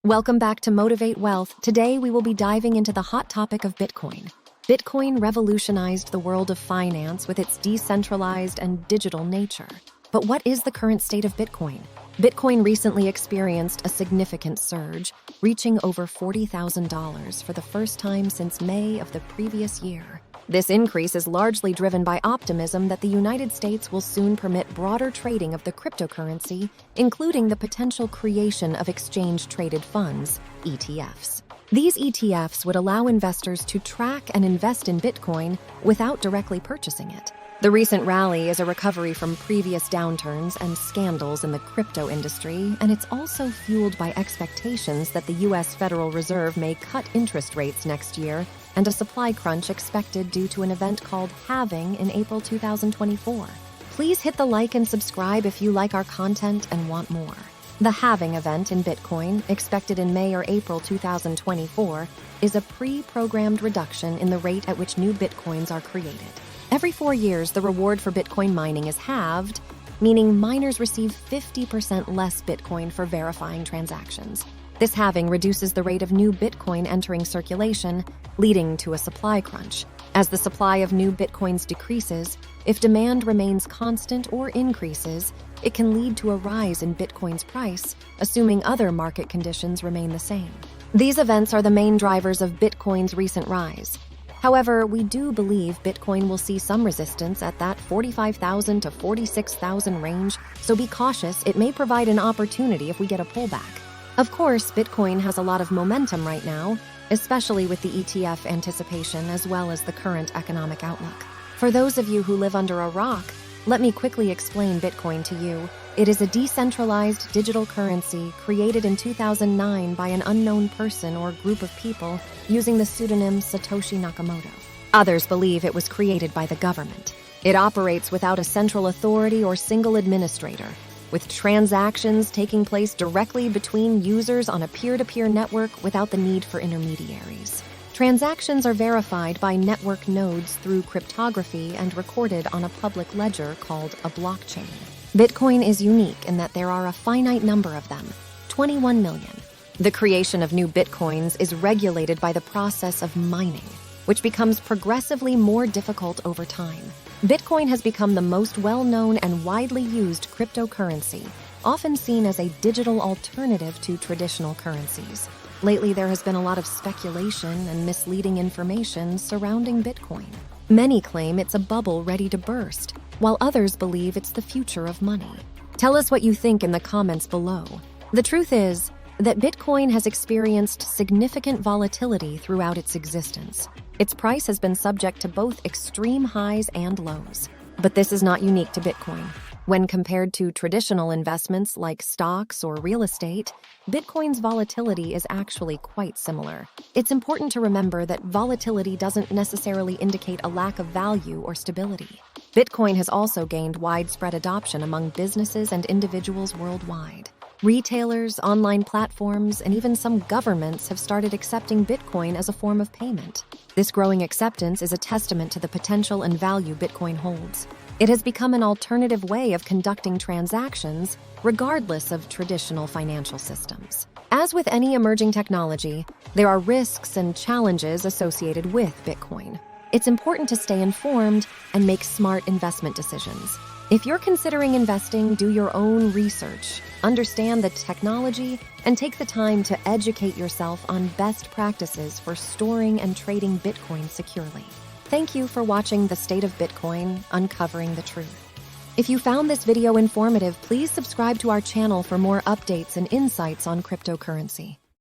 Welcome back to Motivate Wealth. Today we will be diving into the hot topic of Bitcoin. Bitcoin revolutionized the world of finance with its decentralized and digital nature. But what is the current state of Bitcoin? Bitcoin recently experienced a significant surge, reaching over $40,000 for the first time since May of the previous year. This increase is largely driven by optimism that the United States will soon permit broader trading of the cryptocurrency, including the potential creation of exchange-traded funds, ETFs. These ETFs would allow investors to track and invest in Bitcoin without directly purchasing it. The recent rally is a recovery from previous downturns and scandals in the crypto industry, and it's also fueled by expectations that the U.S. Federal Reserve may cut interest rates next year and a supply crunch expected due to an event called halving in April 2024. Please hit the like and subscribe if you like our content and want more. The halving event in Bitcoin, expected in May or April 2024, is a pre-programmed reduction in the rate at which new Bitcoins are created. Every 4 years, the reward for Bitcoin mining is halved, meaning miners receive 50% less Bitcoin for verifying transactions. This halving reduces the rate of new Bitcoin entering circulation, leading to a supply crunch. As the supply of new Bitcoins decreases, if demand remains constant or increases, it can lead to a rise in Bitcoin's price, assuming other market conditions remain the same. These events are the main drivers of Bitcoin's recent rise. However, we do believe Bitcoin will see some resistance at that 45,000 to 46,000 range, so be cautious. It may provide an opportunity if we get a pullback. Of course, Bitcoin has a lot of momentum right now, especially with the ETF anticipation as well as the current economic outlook. For those of you who live under a rock, let me quickly explain Bitcoin to you. It is a decentralized digital currency created in 2009 by an unknown person or group of people using the pseudonym Satoshi Nakamoto. Others believe it was created by the government. It operates without a central authority or single administrator, with transactions taking place directly between users on a peer-to-peer network without the need for intermediaries. Transactions are verified by network nodes through cryptography and recorded on a public ledger called a blockchain. Bitcoin is unique in that there are a finite number of them, 21 million. The creation of new Bitcoins is regulated by the process of mining, which becomes progressively more difficult over time. Bitcoin has become the most well-known and widely used cryptocurrency, often seen as a digital alternative to traditional currencies. Lately, there has been a lot of speculation and misleading information surrounding Bitcoin. Many claim it's a bubble ready to burst, while others believe it's the future of money. Tell us what you think in the comments below. The truth is that Bitcoin has experienced significant volatility throughout its existence. Its price has been subject to both extreme highs and lows. But this is not unique to Bitcoin. When compared to traditional investments like stocks or real estate, Bitcoin's volatility is actually quite similar. It's important to remember that volatility doesn't necessarily indicate a lack of value or stability. Bitcoin has also gained widespread adoption among businesses and individuals worldwide. Retailers, online platforms, and even some governments have started accepting Bitcoin as a form of payment. This growing acceptance is a testament to the potential and value Bitcoin holds. It has become an alternative way of conducting transactions, regardless of traditional financial systems. As with any emerging technology, there are risks and challenges associated with Bitcoin. It's important to stay informed and make smart investment decisions. If you're considering investing, do your own research, understand the technology, and take the time to educate yourself on best practices for storing and trading Bitcoin securely. Thank you for watching The State of Bitcoin, Uncovering the Truth. If you found this video informative, please subscribe to our channel for more updates and insights on cryptocurrency.